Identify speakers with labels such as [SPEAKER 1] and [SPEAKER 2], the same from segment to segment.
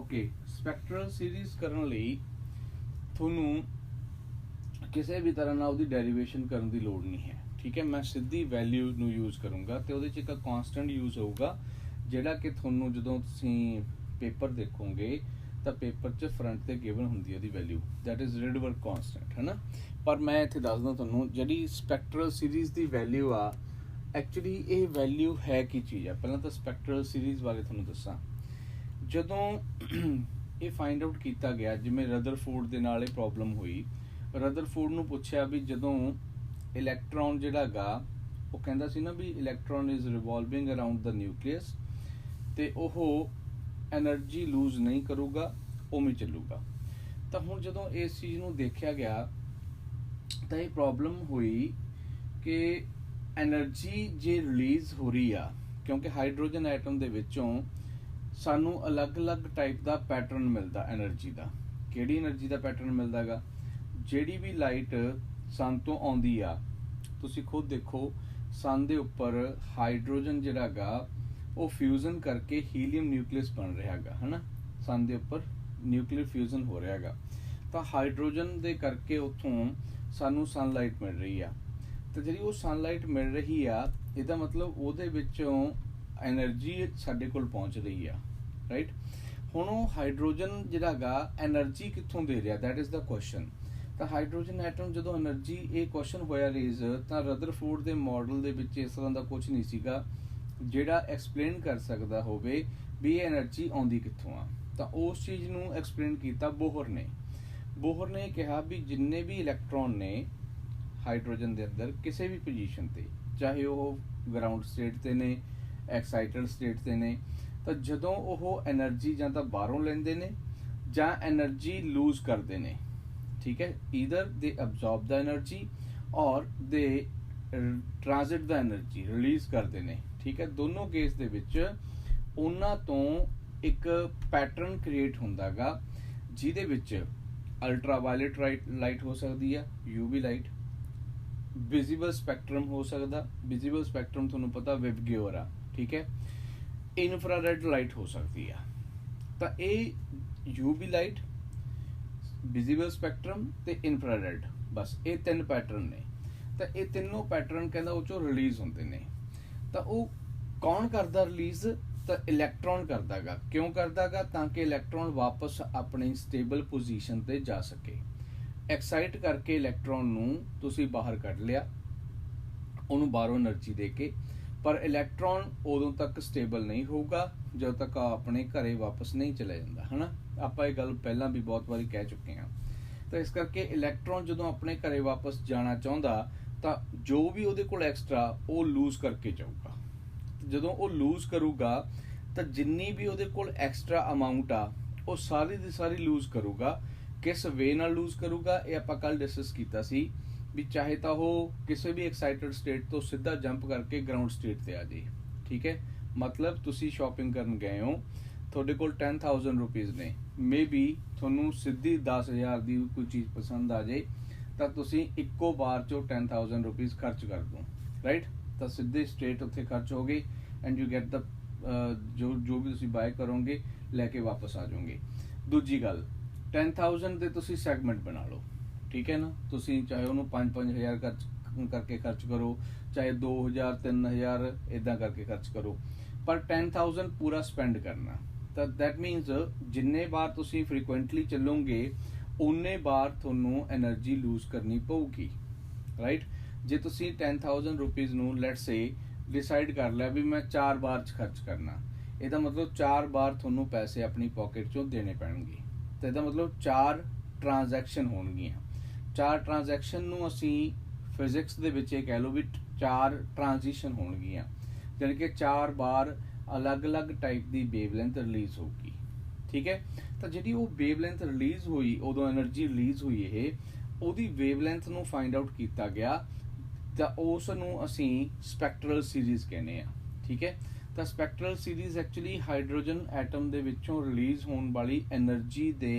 [SPEAKER 1] Okay spectral series करने ਲਈ ਤੁਹਾਨੂੰ ਕਿਸੇ ਵੀ ਤਰ੍ਹਾਂ ਨਾਲ ਉਹਦੀ ਡੈਰੀਵੇਸ਼ਨ ਕਰਨ ਦੀ ਲੋੜ ਨਹੀਂ ਹੈ। ठीक है, मैं सीधी वैल्यू ਨੂੰ यूज़ करूँगा तो ਉਹਦੇ 'ਚ ਇੱਕ ਕਾਂਸਟੈਂਟ यूज़ ਹੋਊਗਾ ਜਿਹੜਾ ਕਿ ਤੁਹਾਨੂੰ ਜਦੋਂ ਤੁਸੀਂ ਪੇਪਰ ਦੇਖੋਗੇ ਤਾਂ ਪੇਪਰ 'ਚ ਫਰੰਟ ਤੇ ਗਿਵਨ ਹੁੰਦੀ ਹੈ ਉਹਦੀ ਵੈਲਿਊ, ਦੈਟ ਇਜ਼ ਰਿਡਵਰਡ ਕਾਂਸਟੈਂਟ, ਹੈ ਨਾ। ਪਰ ਮੈਂ ਇੱਥੇ ਦੱਸਦਾ ਤੁਹਾਨੂੰ ਜਿਹੜੀ ਸਪੈਕਟਰਲ ਸੀਰੀਜ਼ ਦੀ ਵੈਲਿਊ ਆ, ਐਕਚੁਅਲੀ ਇਹ ਵੈਲਿਊ ਹੈ ਕੀ ਚੀਜ਼ ਆ। ਪਹਿਲਾਂ ਤਾਂ ਸਪੈਕਟਰਲ ਸੀਰੀਜ਼ ਬਾਰੇ ਤੁਹਾਨੂੰ ਦੱਸਾਂ। ਜਦੋਂ ਇਹ ਫਾਈਂਡ ਆਊਟ ਕੀਤਾ ਗਿਆ, ਜਿਵੇਂ ਰਦਰਫੋਰਡ ਦੇ ਨਾਲ ਇਹ ਪ੍ਰੋਬਲਮ ਹੋਈ, ਰਦਰਫੋਰਡ ਨੂੰ ਪੁੱਛਿਆ ਵੀ ਜਦੋਂ ਇਲੈਕਟ੍ਰੋਨ ਜਿਹੜਾ ਗਾ ਉਹ ਕਹਿੰਦਾ ਸੀ ਨਾ ਵੀ electron is revolving around the nucleus ਤੇ ਉਹ ਐਨਰਜੀ ਲੂਜ਼ ਨਹੀਂ ਕਰੂਗਾ, ਉਵੇਂ ਚੱਲੂਗਾ। ਤਾਂ ਹੁਣ ਜਦੋਂ ਇਸ ਚੀਜ਼ ਨੂੰ ਦੇਖਿਆ ਗਿਆ ਤਾਂ ਇਹ ਪ੍ਰੋਬਲਮ ਹੋਈ ਕਿ ਐਨਰਜੀ ਜੇ ਰਿਲੀਜ਼ ਹੋ ਰਹੀ ਆ, ਕਿਉਂਕਿ ਹਾਈਡਰੋਜਨ ਐਟਮ ਦੇ ਵਿੱਚੋਂ ਸਾਨੂੰ ਅਲੱਗ-ਅਲੱਗ ਟਾਈਪ ਦਾ ਪੈਟਰਨ ਮਿਲਦਾ ਐਨਰਜੀ ਦਾ। ਕਿਹੜੀ ਐਨਰਜੀ ਦਾ ਪੈਟਰਨ ਮਿਲਦਾ ਗਾ? ਜਿਹੜੀ ਵੀ ਲਾਈਟ ਸਨ ਤੋਂ ਆਉਂਦੀ ਆ, ਤੁਸੀਂ ਖੁਦ ਦੇਖੋ ਸਨ ਦੇ ਉੱਪਰ ਹਾਈਡਰੋਜਨ ਜਿਹੜਾ ਗਾ ਉਹ ਫਿਊਜ਼ਨ ਕਰਕੇ ਹੀਲੀਅਮ ਨਿਊਕਲੀਅਸ ਬਣ ਰਿਹਾ ਗਾ, ਹੈ ਨਾ। ਸਨ ਦੇ ਉੱਪਰ ਨਿਊਕਲੀਅਰ ਫਿਊਜ਼ਨ ਹੋ ਰਿਹਾ ਗਾ, ਤਾਂ ਹਾਈਡਰੋਜਨ ਦੇ ਕਰਕੇ ਉੱਥੋਂ ਸਾਨੂੰ ਸਨਲਾਈਟ ਮਿਲ ਰਹੀ ਆ। ਤਾਂ ਜਿਹੜੀ ਉਹ ਸਨਲਾਈਟ ਮਿਲ ਰਹੀ ਆ, ਇਹਦਾ ਮਤਲਬ ਉਹਦੇ ਵਿੱਚੋਂ ਐਨਰਜੀ ਸਾਡੇ ਕੋਲ ਪਹੁੰਚ ਰਹੀ ਆ, ਰਾਈਟ। ਹੁਣ ਉਹ ਹਾਈਡਰੋਜਨ ਜਿਹੜਾ ਗਾ ਐਨਰਜੀ ਕਿੱਥੋਂ ਦੇ ਰਿਹਾ, ਦੈਟ ਇਜ਼ ਦਾ ਕੁਐਸਚਨ। ਤਾਂ ਹਾਈਡਰੋਜਨ ਐਟਮ ਜਦੋਂ ਐਨਰਜੀ, ਇਹ ਕੁਐਸਚਨ ਹੋਇਆ ਰੇਜ਼, ਤਾਂ ਰਦਰਫੋਰਡ ਦੇ ਮਾਡਲ ਦੇ ਵਿੱਚ ਇਸ ਤਰ੍ਹਾਂ ਦਾ ਕੁਝ ਨਹੀਂ ਸੀਗਾ ਜਿਹੜਾ ਐਕਸਪਲੇਨ ਕਰ ਸਕਦਾ ਹੋਵੇ ਵੀ ਇਹ ਐਨਰਜੀ ਆਉਂਦੀ ਕਿੱਥੋਂ ਆ। ਤਾਂ ਉਸ ਚੀਜ਼ ਨੂੰ ਐਕਸਪਲੇਨ ਕੀਤਾ ਬੋਹਰ ਨੇ। ਬੋਹਰ ਨੇ ਕਿਹਾ ਵੀ ਜਿੰਨੇ ਵੀ ਇਲੈਕਟ੍ਰੋਨ ਨੇ ਹਾਈਡਰੋਜਨ ਦੇ ਅੰਦਰ ਕਿਸੇ ਵੀ ਪੋਜੀਸ਼ਨ ਤੇ, ਚਾਹੇ ਉਹ ਗਰਾਊਂਡ ਸਟੇਟ ਤੇ ਨੇ, ਐਕਸਾਈਟਡ ਸਟੇਟ ਤੇ ਨੇ, ਤਾਂ ਜਦੋਂ ਉਹ ਐਨਰਜੀ ਜਾਂ ਤਾਂ ਬਾਹਰੋਂ ਲੈਂਦੇ ਨੇ ਜਾਂ ਐਨਰਜੀ ਲੂਜ਼ ਕਰਦੇ ਨੇ, ठीक है, either they absorb the energy और दे ट्रांजिट द एनर्जी रिलीज करते हैं, ठीक है। दोनों केस दे विच उन्हां तो एक पैटर्न क्रिएट हुंदा गा जिहदे विच अल्ट्रावायलेट लाइट हो सकदी है, यूवी लाइट, विजिबल स्पैक्ट्रम हो सकदा, विजिबल स्पैक्ट्रम तुहानूं पता वेवगेयर आ, ठीक है। इनफ्रारेड लाइट हो सकदी है। तां इह यूवी लाइट, विजिबल स्पैक्ट्रम ते इनफ्रारेड, बस ये तीन पैटर्न ने। तो ये तीनों पैटर्न कहंदा उह चों रिलीज होंदे ने। तो वह कौन करदा रिलीज? तो इलैक्ट्रॉन करदा गा। क्यों करदा गा? ताकि इलैक्ट्रॉन वापस अपनी स्टेबल पोजीशन ते जा सके। एक्साइट करके इलैक्ट्रॉन नूं तुसीं बाहर कढ लिया, उहनूं बाहरों एनर्जी दे के, पर इलैक्ट्रॉन उदों तक स्टेबल नहीं होगा ਜਦੋਂ तक अपने घरे वापस नहीं चला जाता, है ना। ਆਪਾਂ ਇਹ ਗੱਲ ਪਹਿਲਾਂ ਵੀ ਬਹੁਤ ਵਾਰੀ ਕਹਿ ਚੁੱਕੇ ਹਾਂ। ਤਾਂ ਇਸ ਕਰਕੇ ਇਲੈਕਟ੍ਰੋਨ ਜਦੋਂ ਆਪਣੇ ਘਰੇ ਵਾਪਸ ਜਾਣਾ ਚਾਹੁੰਦਾ ਤਾਂ ਜੋ ਵੀ ਉਹਦੇ ਕੋਲ ਐਕਸਟਰਾ ਉਹ ਲੂਜ਼ ਕਰਕੇ ਜਾਊਗਾ। ਜਦੋਂ ਉਹ ਲੂਜ਼ ਕਰੂਗਾ ਤਾਂ ਜਿੰਨੀ ਵੀ ਉਹਦੇ ਕੋਲ ਐਕਸਟਰਾ ਅਮਾਊਂਟ ਆ ਉਹ ਸਾਰੀ ਦੀ ਸਾਰੀ ਲੂਜ਼ ਕਰੂਗਾ। ਕਿਸ ਵੇ ਨਾਲ ਲੂਜ਼ ਕਰੂਗਾ ਇਹ ਆਪਾਂ ਕੱਲ ਡਿਸਕਸ ਕੀਤਾ ਸੀ ਵੀ ਚਾਹੇ ਤਾਂ ਉਹ ਕਿਸੇ ਵੀ ਐਕਸਾਈਟਡ ਸਟੇਟ ਤੋਂ ਸਿੱਧਾ ਜੰਪ ਕਰਕੇ ਗਰਾਊਂਡ ਸਟੇਟ ਤੇ ਆ ਜਾਏ, ਠੀਕ ਹੈ। मतलब तुसी शॉपिंग करन गए हो, ਤੁਹਾਡੇ ਕੋਲ 10,000 रुपीज़ ने, मे बी ਤੁਹਾਨੂੰ ਸਿੱਧੀ 10,000 ਦੀ ਕੋਈ ਚੀਜ਼ ਪਸੰਦ ਆ ਜਾਏ ਤਾਂ ਤੁਸੀਂ ਇੱਕੋ ਵਾਰ ਚੋਂ 10,000 रुपीज़ ਖਰਚ ਕਰ ਦੋ, ਰਾਈਟ। ਤਾਂ ਸਿੱਧੇ ਸਟੇਟ ਉੱਥੇ ਖਰਚ ਹੋਗੇ ਐਂਡ ਯੂ ਗੈਟ ਦ ਜੋ ਵੀ ਤੁਸੀਂ ਬਾਏ ਕਰੋਗੇ ਲੈ ਕੇ ਵਾਪਸ ਆ ਜਾਓਗੇ। ਦੂਜੀ ਗੱਲ, 10,000 ਦੇ ਤੁਸੀਂ ਸੈਗਮੈਂਟ ਬਣਾ ਲਓ, ਠੀਕ ਹੈ ਨਾ। ਤੁਸੀਂ ਚਾਹੇ ਉਹਨੂੰ 5-5 ਹਜ਼ਾਰ ਕਰਕੇ ਖਰਚ ਕਰੋ, ਚਾਹੇ 2,000 3,000 ਇਦਾਂ ਕਰਕੇ ਖਰਚ ਕਰੋ, पर 10,000 पूरा स्पेंड करना। तो दैट मीनस जिन्ने बार तुसी फ्रीकुएंटली चलोगे उन्ने बार थोनों एनर्जी लूज करनी पऊगी, राइट। जे तुसी 10,000 रुपीज़ नूं लेट्स से डिसाइड कर लिया भी मैं 4 बार च खर्च करना, ਇਹਦਾ मतलब 4 बार थोनों पैसे अपनी पॉकेट चों देने पैणगे। तो ਇਹਦਾ मतलब 4 ट्रांजैक्शन होणगीਆਂ। 4 ट्रांजैक्शन नूं असीं फिजिक्स ਦੇ ਵਿੱਚ ਇਹ ਕਹਿ ਲਓ ਵੀ 4 ट्रांजिशन होणगीਆਂ, यानी कि 4 बार अलग अलग टाइप की वेवलेंथ रिलीज होगी, ठीक है। तो जी वो वेवलेंथ रिलीज हुई, उदों एनर्जी रिलीज हुई है, उहदी वेवलेंथ नूं फाइंड आउट किया गया, तो उस नूं असीं स्पैक्ट्रल सीरीज़ कहने आ, ठीक है। तो spectral series actually hydrogen atom दे विचों रिलीज होने वाली एनर्जी दे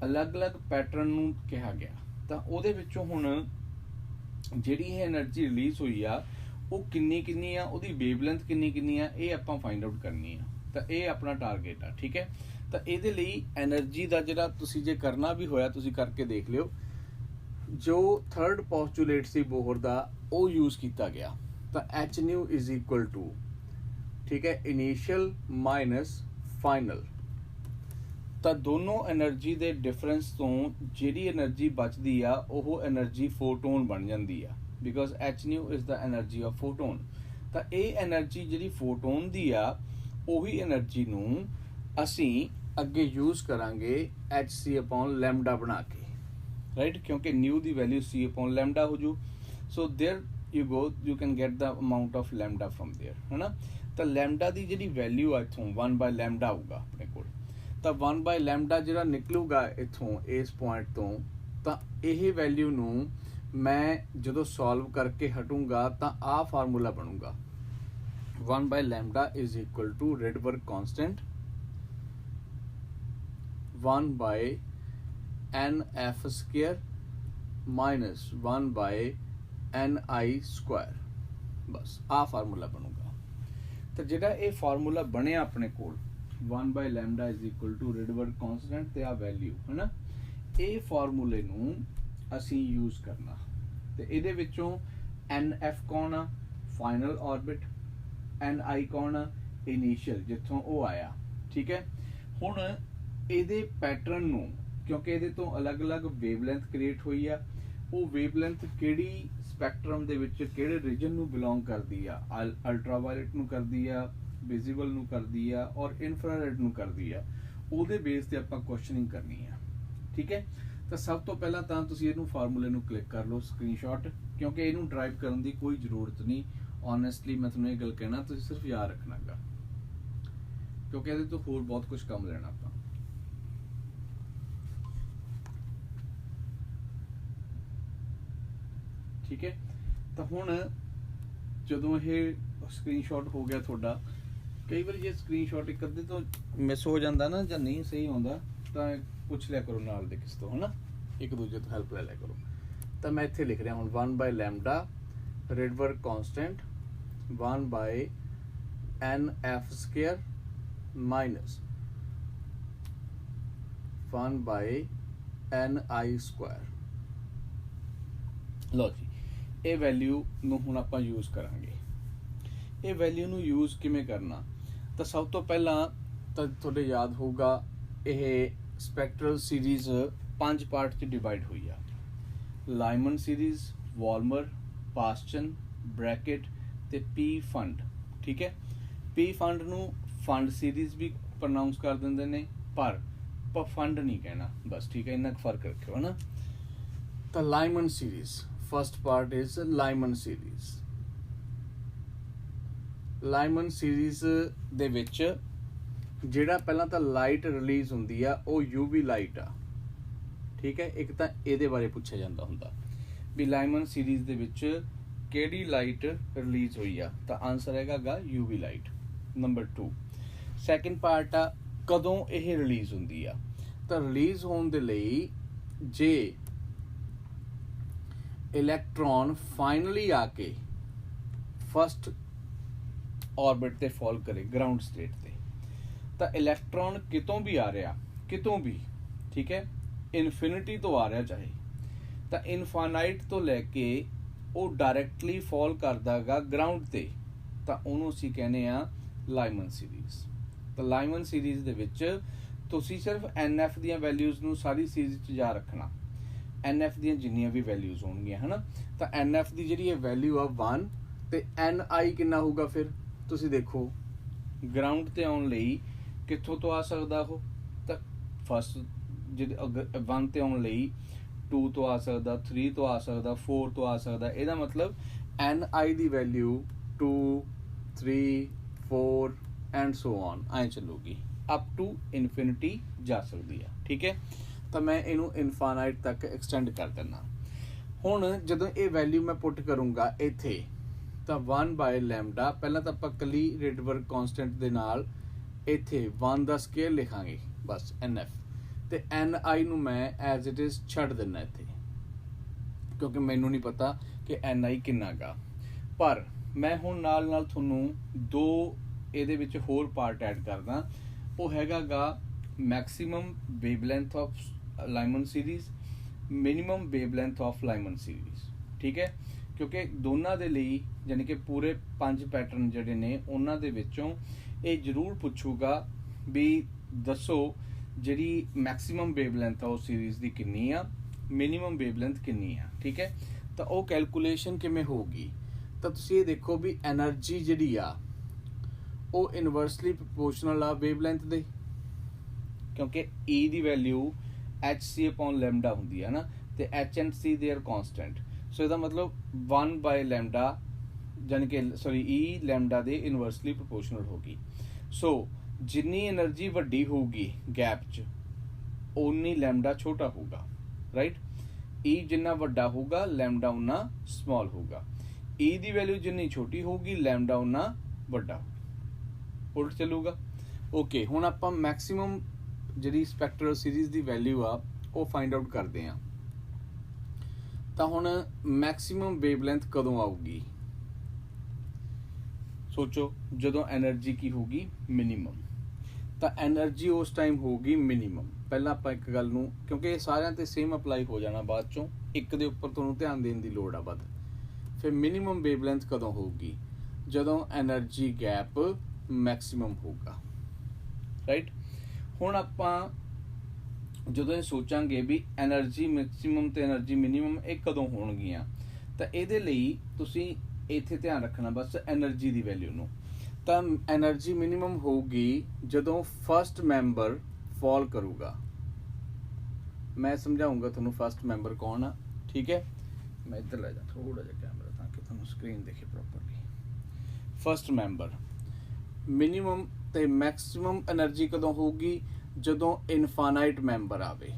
[SPEAKER 1] अलग अलग पैटर्न नूं कहा गया। तो उहदे विचों हुण जिहड़ी एनर्जी रिलीज हुई आ ਉਹ ਕਿੰਨੀ ਆ, ਉਹਦੀ ਵੇਵਲੈਂਥ ਕਿੰਨੀ ਆ, ਇਹ ਆਪਾਂ ਫਾਈਂਡ ਆਊਟ ਕਰਨੀ ਆ। ਤਾਂ ਇਹ ਆਪਣਾ ਟਾਰਗੇਟ ਆ, ਠੀਕ ਹੈ। ਤਾਂ ਇਹਦੇ ਲਈ એનર્ਜੀ ਦਾ ਜਿਹੜਾ ਤੁਸੀਂ ਜੇ ਕਰਨਾ ਵੀ ਹੋਇਆ ਤੁਸੀਂ ਕਰਕੇ ਦੇਖ ਲਿਓ, ਜੋ ਥਰਡ ਪੋਸਟੂਲੇਟ ਸੀ ਬੋਹਰ ਦਾ ਉਹ ਯੂਜ਼ ਕੀਤਾ ਗਿਆ। ਤਾਂ H new is equal to, ਠੀਕ ਹੈ, ਇਨੀਸ਼ੀਅਲ ਮਾਈਨਸ ਫਾਈਨਲ। ਤਾਂ ਦੋਨੋਂ એનર્ਜੀ ਦੇ ਡਿਫਰੈਂਸ ਤੋਂ ਜਿਹੜੀ એનર્ਜੀ ਬਚਦੀ ਆ ਉਹ એનર્ਜੀ ਫੋਟੋਨ ਬਣ ਜਾਂਦੀ ਆ, because H new is the energy of photon. ਤਾਂ ਇਹ એનર્ਜੀ ਜਿਹੜੀ ਫੋਟੋਨ ਦੀ ਆ ਉਹੀ એનર્ਜੀ ਨੂੰ ਅਸੀਂ ਅੱਗੇ ਯੂਜ਼ ਕਰਾਂਗੇ ਐਚ ਸੀ ਅਪੋਨ ਲੈਮਡਾ ਬਣਾ ਕੇ, ਰਾਈਟ, ਕਿਉਂਕਿ ਨਿਊ ਦੀ ਵੈਲਿਊ ਸੀ ਅਪੋਨ ਲੈਮਡਾ ਹੋ ਜੂ। So there you go, you can get the amount of lambda from there, ਹੈ ਨਾ। ਤਾਂ ਲੈਮਡਾ ਦੀ ਜਿਹੜੀ ਵੈਲਿਊ ਆ ਇੱਥੋਂ 1/λ ਆਊਗਾ ਆਪਣੇ ਕੋਲ। ਤਾਂ 1/λ ਜਿਹੜਾ ਨਿਕਲੂਗਾ ਇੱਥੋਂ ਇਸ ਪੁਆਇੰਟ ਤੋਂ, ਤਾਂ ਇਹ ਵੈਲਿਊ ਨੂੰ ਮੈਂ ਜਦੋਂ ਸੋਲਵ ਕਰਕੇ ਹਟੂੰਗਾ ਤਾਂ ਆਹ ਫਾਰਮੂਲਾ ਬਣੂਗਾ, 1/λ is equal to Rydberg constant 1/nf square minus 1/ni square. ਬਸ ਆਹ ਫਾਰਮੂਲਾ ਬਣੂਗਾ। ਤਾਂ ਜਿਹੜਾ ਇਹ ਫਾਰਮੂਲਾ ਬਣਿਆ ਆਪਣੇ ਕੋਲ 1/λ is equal to Rydberg constant ਤੇ ਆ ਵੈਲਿਊ, ਹੈ ਨਾ, ਇਹ ਫਾਰਮੂਲੇ ਨੂੰ ਅਸੀਂ ਯੂਜ਼ ਕਰਨਾ। ਤੇ ਇਹਦੇ ਵਿੱਚੋਂ nf ਕੌਣ ਆ, ਫਾਈਨਲ ਆਰਬਿਟ, ni ਕੌਣ ਆ, ਇਨੀਸ਼ੀਅਲ, ਜਿੱਥੋਂ ਉਹ ਆਇਆ, ਠੀਕ ਹੈ। ਹੁਣ ਇਹਦੇ ਪੈਟਰਨ ਨੂੰ, ਕਿਉਂਕਿ ਇਹਦੇ ਤੋਂ ਅਲੱਗ-ਅਲੱਗ ਵੇਵਲੈਂਥ ਕ੍ਰੀਏਟ ਹੋਈ ਆ, ਉਹ ਵੇਵਲੈਂਥ ਕਿਹੜੀ ਸਪੈਕਟਰਮ ਦੇ ਵਿੱਚ ਕਿਹੜੇ ਰੀਜਨ ਨੂੰ ਬਿਲੋਂਗ ਕਰਦੀ ਆ, ਅਲਟਰਾਵਾਇਲਟ ਨੂੰ ਕਰਦੀ ਆ, ਵਿਜ਼ੀਬਲ ਨੂੰ ਕਰਦੀ ਆ, ਔਰ ਇਨਫਰਾਰੈਡ ਨੂੰ ਕਰਦੀ ਆ, ਉਹਦੇ ਬੇਸ ਤੇ ਆਪਾਂ ਕੁਐਸਚਨਿੰਗ ਕਰਨੀ ਆ, ਠੀਕ ਹੈ। ਤਾਂ ਸਭ ਤੋਂ ਪਹਿਲਾਂ ਤਾਂ ਤੁਸੀਂ ਇਹਨੂੰ ਫਾਰਮੂਲੇ ਨੂੰ ਕਲਿੱਕ ਕਰ ਲਓ ਸਕਰੀਨਸ਼ਾਟ, ਕਿਉਂਕਿ ਇਹਨੂੰ ਡਰਾਈਵ ਕਰਨ ਦੀ ਕੋਈ ਜ਼ਰੂਰਤ ਨਹੀਂ। ਓਨੈਸਟਲੀ ਮੈਂ ਤੁਹਾਨੂੰ ਇਹ ਗੱਲ ਕਹਿਣਾ, ਤੁਸੀਂ ਸਿਰਫ ਯਾਦ ਰੱਖਣਾਗਾ, ਕਿਉਂਕਿ ਇਹਦੇ ਤੋਂ ਹੋਰ ਬਹੁਤ ਕੁਝ ਕੰਮ ਲੈਣਾ ਆਪਾਂ। ਠੀਕ ਹੈ। ਤਾਂ ਹੁਣ ਜਦੋਂ ਇਹ ਸਕਰੀਨਸ਼ਾਟ ਹੋ ਗਿਆ ਤੁਹਾਡਾ, ਕਈ ਵਾਰੀ ਜੇ ਸਕਰੀਨਸ਼ਾਟ ਇੱਕ ਅੱਧੇ ਤੋਂ ਮਿਸ ਹੋ ਜਾਂਦਾ ਨਾ ਜਾਂ ਨਹੀਂ ਸਹੀ ਹੁੰਦਾ ਤਾਂ ਪੁੱਛ ਲਿਆ ਕਰੋ ਨਾਲ ਦੇ ਕਿਸ ਤੋਂ, ਹੈ ਨਾ, ਇੱਕ ਦੂਜੇ ਤੋਂ ਹੈਲਪ ਲੈ ਲਿਆ ਕਰੋ। ਤਾਂ ਮੈਂ ਇੱਥੇ ਲਿਖ ਰਿਹਾ ਹੁਣ 1/λ Rydberg constant 1/nf square minus 1/ni square. ਲਓ ਜੀ, ਇਹ ਵੈਲਿਊ ਨੂੰ ਹੁਣ ਆਪਾਂ ਯੂਜ਼ ਕਰਾਂਗੇ। ਇਹ ਵੈਲਿਊ ਨੂੰ ਯੂਜ਼ ਕਿਵੇਂ ਕਰਨਾ, ਤਾਂ ਸਭ ਤੋਂ ਪਹਿਲਾਂ ਤਾਂ ਤੁਹਾਡੇ ਯਾਦ ਹੋਊਗਾ ਇਹ ਸਪੈਕਟਰਲ ਸੀਰੀਜ਼ 5 ਪਾਰਟ 'ਚ ਡਿਵਾਈਡ ਹੋਈ ਆ, ਲਾਈਮਨ ਸੀਰੀਜ਼, ਵਾਲਮਰ, ਪਾਸਚਨ, ਬ੍ਰੈਕਟ ਤੇ ਪੀ ਫੰਡ, ਠੀਕ ਹੈ। ਪੀ ਫੰਡ ਨੂੰ ਫੰਡ ਸੀਰੀਜ਼ ਵੀ ਪ੍ਰੋਨਾਉਂਸ ਕਰ ਦਿੰਦੇ ਨੇ, ਪਰ ਫੰਡ ਨਹੀਂ ਕਹਿਣਾ, ਬਸ, ਠੀਕ ਹੈ, ਇੰਨਾ ਫਰਕ ਰੱਖਿਓ, ਹੈ ਨਾ। ਤਾਂ Lyman series, first part is Lyman series. Lyman series ਦੇ ਵਿੱਚ ਜਿਹੜਾ ਪਹਿਲਾਂ ਤਾਂ ਲਾਈਟ ਰਿਲੀਜ਼ ਹੁੰਦੀ ਆ ਉਹ UV ਲਾਈਟ ਆ, ਠੀਕ ਹੈ। ਇੱਕ ਤਾਂ ਇਹਦੇ ਬਾਰੇ ਪੁੱਛਿਆ ਜਾਂਦਾ ਹੁੰਦਾ ਵੀ ਲਾਈਮਨ ਸੀਰੀਜ਼ ਦੇ ਵਿੱਚ ਕਿਹੜੀ ਲਾਈਟ ਰਿਲੀਜ਼ ਹੋਈ ਆ, ਤਾਂ ਆਨਸਰ ਹੈਗਾ UV light. Number 2 second part ਆ ਕਦੋਂ ਇਹ ਰਿਲੀਜ਼ ਹੁੰਦੀ ਆ, ਤਾਂ ਰਿਲੀਜ਼ ਹੋਣ ਦੇ ਲਈ ਜੇ ਇਲੈਕਟ੍ਰੋਨ ਫਾਈਨਲੀ ਆ ਕੇ ਫਸਟ ਆਰਬਿਟ ਤੇ ਫਾਲ ਕਰੇ ਗਰਾਊਂਡ ਸਟੇਟ ਤੇ, ਤਾਂ ਇਲੈਕਟ੍ਰੋਨ ਕਿਤੋਂ ਵੀ ਆ ਰਿਹਾ, ਕਿਤੋਂ ਵੀ, ਠੀਕ ਹੈ, ਇਨਫਿਨਿਟੀ ਤੋਂ ਆ ਰਿਹਾ ਚਾਹੇ, ਤਾਂ ਇਨਫਾਈਨਾਈਟ ਤੋਂ ਲੈ ਕੇ ਉਹ ਡਾਇਰੈਕਟਲੀ ਫਾਲ ਕਰਦਾਗਾ ਗਰਾਊਂਡ ਤੇ, ਤਾਂ ਉਹਨੂੰ ਅਸੀਂ ਕਹਿੰਦੇ ਆ ਲਾਈਮਨ ਸੀਰੀਜ਼। ਤਾਂ ਲਾਈਮਨ ਸੀਰੀਜ਼ ਦੇ ਵਿੱਚ ਤੁਸੀਂ ਸਿਰਫ NF ਦੀਆਂ ਵੈਲਿਊਜ਼ ਨੂੰ ਸਾਰੀ ਸੀਰੀਜ਼ 'ਚ ਜਾ ਰੱਖਣਾ, NF ਦੀਆਂ ਜਿੰਨੀਆਂ ਵੀ ਵੈਲਿਊਜ਼ ਹੋਣਗੀਆਂ, ਹੈ ਨਾ। ਤਾਂ NF ਦੀ ਜਿਹੜੀ ਇਹ ਵੈਲਿਊ ਆ 1 ਤੇ NI ਕਿੰਨਾ ਹੋਊਗਾ, ਫਿਰ ਤੁਸੀਂ ਦੇਖੋ ਗਰਾਊਂਡ ਤੇ ਆਉਣ ਲਈ ਕਿੱਥੋਂ ਤੋਂ ਆ ਸਕਦਾ ਉਹ, ਤਾਂ ਫਸਟ ਜਿਹਦੇ 1 ਤੇ ਆਉਣ ਲਈ 2 ਤੋਂ ਆ ਸਕਦਾ, 3 ਤੋਂ ਆ ਸਕਦਾ, 4 ਤੋਂ ਆ ਸਕਦਾ। ਇਹਦਾ ਮਤਲਬ NI the value 2 3 4 and so on ਐਂ ਚੱਲੂਗੀ, ਅਪ ਟੂ ਇਨਫਿਨਿਟੀ ਜਾ ਸਕਦੀ ਆ, ਠੀਕ ਹੈ। ਤਾਂ ਮੈਂ ਇਹਨੂੰ ਇਨਫਾਈਨਾਈਟ ਤੱਕ ਐਕਸਟੈਂਡ ਕਰ ਦਿੰਦਾ। ਹੁਣ ਜਦੋਂ ਇਹ ਵੈਲਿਊ ਮੈਂ ਪੁੱਟ ਕਰੂੰਗਾ ਇੱਥੇ, ਤਾਂ 1/λ ਪਹਿਲਾਂ ਤਾਂ ਆਪਾਂ ਕੱਲੀ ਰਿਡਬਰਗ ਕਾਂਸਟੈਂਟ ਦੇ ਨਾਲ ਇੱਥੇ 1 ਦਾ ਸਕੇਅਰ ਲਿਖਾਂਗੇ, ਬਸ NF, ਤੇ NI ਨੂੰ ਮੈਂ ਐਜ਼ ਇਟ ਇਜ਼ ਛੱਡ ਦਿੰਦਾ ਇੱਥੇ, ਕਿਉਂਕਿ ਮੈਨੂੰ ਨਹੀਂ ਪਤਾ ਕਿ NI ਕਿੰਨਾ ਗਾ। ਪਰ ਮੈਂ ਹੁਣ ਨਾਲ ਨਾਲ ਤੁਹਾਨੂੰ 2 ਇਹਦੇ ਵਿੱਚ ਹੋਰ ਪਾਰਟ ਐਡ ਕਰਦਾ, ਉਹ ਹੈਗਾ ਗਾ maximum wavelength of Lyman series, minimum wavelength of Lyman series. ਠੀਕ ਹੈ, ਕਿਉਂਕਿ ਦੋਨਾਂ ਦੇ ਲਈ ਯਾਨੀ ਕਿ ਪੂਰੇ 5 ਪੈਟਰਨ ਜਿਹੜੇ ਨੇ ਉਹਨਾਂ ਦੇ ਵਿੱਚੋਂ ਇਹ ਜ਼ਰੂਰ ਪੁੱਛੂਗਾ ਵੀ ਦੱਸੋ ਜਿਹੜੀ ਮੈਕਸਿਮਮ ਵੇਵਲੈਂਥ ਆ ਉਹ ਸੀਰੀਜ਼ ਦੀ ਕਿੰਨੀ ਆ, ਮਿਨੀਮਮ ਵੇਵਲੈਂਥ ਕਿੰਨੀ ਆ। ਠੀਕ ਹੈ, ਤਾਂ ਉਹ ਕੈਲਕੂਲੇਸ਼ਨ ਕਿਵੇਂ ਹੋਊਗੀ, ਤਾਂ ਤੁਸੀਂ ਇਹ ਦੇਖੋ ਵੀ ਐਨਰਜੀ ਜਿਹੜੀ ਆ ਉਹ ਇਨਵਰਸਲੀ ਪ੍ਰਪੋਰਸ਼ਨਲ ਆ ਵੇਵਲੈਂਥ ਦੇ, ਕਿਉਂਕਿ E ਦੀ ਵੈਲਿਊ hc/λ ਹੁੰਦੀ ਹੈ ਨਾ, ਤੇ h and c ਦੇ ਆਰ ਕਾਂਸਟੈਂਟ। ਸੋ ਇਹਦਾ ਮਤਲਬ 1/λ ਯਾਨੀ ਕਿ E ਲੈਮਡਾ ਦੇ ਇਨਵਰਸਲੀ ਪ੍ਰਪੋਰਸ਼ਨਲ ਹੋਗੀ। ਸੋ ਜਿੰਨੀ એનર્ਜੀ ਵੱਡੀ ਹੋਊਗੀ ਗੈਪ 'ਚ ਓਨੀ ਲੈਮਡਾ ਛੋਟਾ ਹੋਊਗਾ, ਰਾਈਟ। E ਜਿੰਨਾ ਵੱਡਾ ਹੋਊਗਾ ਲੈਮਡਾ ਉਨਾ ਸਮਾਲ ਹੋਊਗਾ। E ਦੀ ਵੈਲਿਊ ਜਿੰਨੀ ਛੋਟੀ ਹੋਊਗੀ ਲੈਮਡਾ ਉਨਾ ਵੱਡਾ ਹੋਊਗਾ, ਉਲਟ ਚੱਲੂਗਾ। ਓਕੇ, ਹੁਣ ਆਪਾਂ ਮੈਕਸਿਮਮ ਜਿਹੜੀ ਸਪੈਕਟਰਲ ਸੀਰੀਜ਼ ਦੀ ਵੈਲਿਊ ਆ ਉਹ ਫਾਈਂਡ ਆਊਟ ਕਰਦੇ ਆ। ਤਾਂ ਹੁਣ ਮੈਕਸਿਮਮ ਵੇਵਲੈਂਥ ਕਦੋਂ ਆਊਗੀ, ਸੋਚੋ, ਜਦੋਂ એનર્ਜੀ ਕੀ ਹੋਊਗੀ ਮਿਨੀਮਮ। ਤਾਂ એનર્ਜੀ ਉਸ ਟਾਈਮ ਹੋਊਗੀ ਮਿਨੀਮਮ। ਪਹਿਲਾਂ ਆਪਾਂ ਇੱਕ ਗੱਲ ਨੂੰ, ਕਿਉਂਕਿ ਇਹ ਸਾਰਿਆਂ ਤੇ ਸੇਮ ਅਪਲਾਈ ਹੋ ਜਾਣਾ, ਬਾਅਦ ਚੋਂ ਇੱਕ ਦੇ ਉੱਪਰ ਤੁਹਾਨੂੰ ਧਿਆਨ ਦੇਣ ਦੀ ਲੋੜ ਆ ਵੱਧ। ਫਿਰ ਮਿਨੀਮਮ ਵੇਵਲੈਂਥ ਕਦੋਂ ਹੋਊਗੀ, ਜਦੋਂ એનર્ਜੀ ਗੈਪ ਮੈਕਸਿਮਮ ਹੋਊਗਾ, ਰਾਈਟ। ਹੁਣ ਆਪਾਂ ਜਦੋਂ ਇਹ ਸੋਚਾਂਗੇ ਵੀ એનર્ਜੀ ਮੈਕਸਿਮਮ ਤੇ એનર્ਜੀ ਮਿਨੀਮਮ ਇਹ ਕਦੋਂ ਹੋਣਗੀਆਂ, ਤਾਂ ਇਹਦੇ ਲਈ ਤੁਸੀਂ ਇੱਥੇ ਧਿਆਨ ਰੱਖਣਾ ਬਸ એનર્ਜੀ ਦੀ ਵੈਲਿਊ ਨੂੰ। ਤਾਂ એનર્ਜੀ ਮਿਨੀਮਮ ਹੋਊਗੀ ਜਦੋਂ ਫਸਟ ਮੈਂਬਰ ਫਾਲ ਕਰੂਗਾ। ਮੈਂ ਸਮਝਾਉਂਗਾ ਤੁਹਾਨੂੰ ਫਸਟ ਮੈਂਬਰ ਕੌਣ ਆ। ਠੀਕ ਹੈ, ਮੈਂ ਇੱਧਰ ਲੈ ਜਾ ਥੋੜਾ ਜਿਹਾ ਕੈਮਰਾ ਤਾਂ ਕਿ ਤੁਹਾਨੂੰ ਸਕਰੀਨ ਦਿਖੇ ਪ੍ਰੋਪਰਲੀ। ਫਸਟ ਮੈਂਬਰ ਮਿਨੀਮਮ ਤੇ ਮੈਕਸਿਮਮ એનર્ਜੀ ਕਦੋਂ ਹੋਊਗੀ, ਜਦੋਂ ਇਨਫਾਈਨਾਈਟ ਮੈਂਬਰ ਆਵੇ।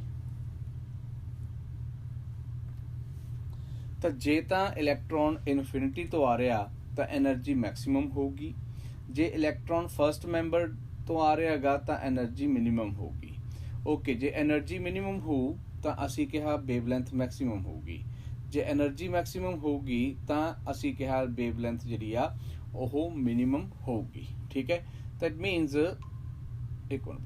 [SPEAKER 1] ਤਾਂ ਜੇ ਤਾਂ ਇਲੈਕਟ੍ਰੋਨ ਇਨਫਿਨਿਟੀ ਤੋਂ ਆ ਰਿਹਾ ਤਾਂ એનર્ਜੀ ਮੈਕਸਿਮਮ ਹੋਊਗੀ, ਜੇ ਇਲੈਕਟ੍ਰੋਨ ਫਸਟ ਮੈਂਬਰ ਤੋਂ ਆ ਰਿਹਾ ਹੈਗਾ ਤਾਂ એનર્ਜੀ ਮਿਨੀਮਮ ਹੋਊਗੀ। ਓਕੇ, ਜੇ એનર્ਜੀ ਮਿਨੀਮਮ ਹੋਊ ਤਾਂ ਅਸੀਂ ਕਿਹਾ ਵੇਵਲੈਂਥ ਮੈਕਸਿਮਮ ਹੋਊਗੀ, ਜੇ એનર્ਜੀ ਮੈਕਸਿਮਮ ਹੋਊਗੀ ਤਾਂ ਅਸੀਂ ਕਿਹਾ ਵੇਵਲੈਂਥ ਜਿਹੜੀ ਆ ਉਹ ਮਿਨੀਮਮ ਹੋਊਗੀ। ਠੀਕ ਹੈ, ਦੈਟ ਮੀਨਸ ਇੱਕ ਮਿੰਟ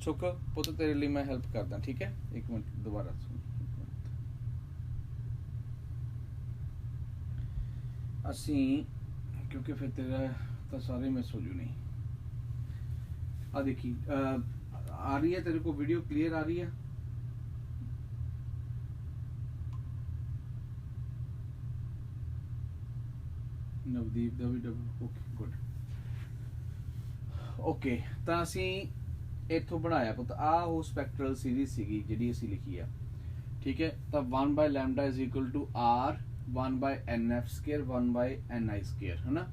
[SPEAKER 1] ਚੁੱਕ ਪੁੱਤ, ਤੇਰੇ ਲਈ ਮੈਂ ਹੈਲਪ ਕਰਦਾ। ਠੀਕ ਹੈ, ਇੱਕ ਮਿੰਟ ਦੁਬਾਰਾ ਸੁਣ। ਅਸੀਂ ਕਿਉਂਕਿ ਫਿਰ ਤੇਰਾ ਤਾਂ ਸਾਰੇ ਮਿਸ ਹੋ ਜੂ ਨਹੀਂ। ਆ ਦੇਖੀ ਆ ਰਹੀ ਹੈ ਤੇਰੇ ਕੋ ਵੀਡੀਓ ਕਲੀਅਰ ਆ ਰਹੀ ਹੈ? ਨਵਦੀਪ ਦਾ ਵੀ ਓਕੇ ਗੁੱਡ। ਓਕੇ, ਤਾਂ ਅਸੀਂ ਇੱਥੋਂ ਬਣਾਇਆ ਪੁੱਤ ਆ ਉਹ ਸਪੈਕਟਰਲ ਸੀਰੀਜ਼ ਸੀਗੀ ਜਿਹੜੀ ਅਸੀਂ ਲਿਖੀ ਆ। ਠੀਕ ਹੈ, ਤਾਂ 1/λ = r 1/nf², 1/ni², ਹੈ ਨਾ।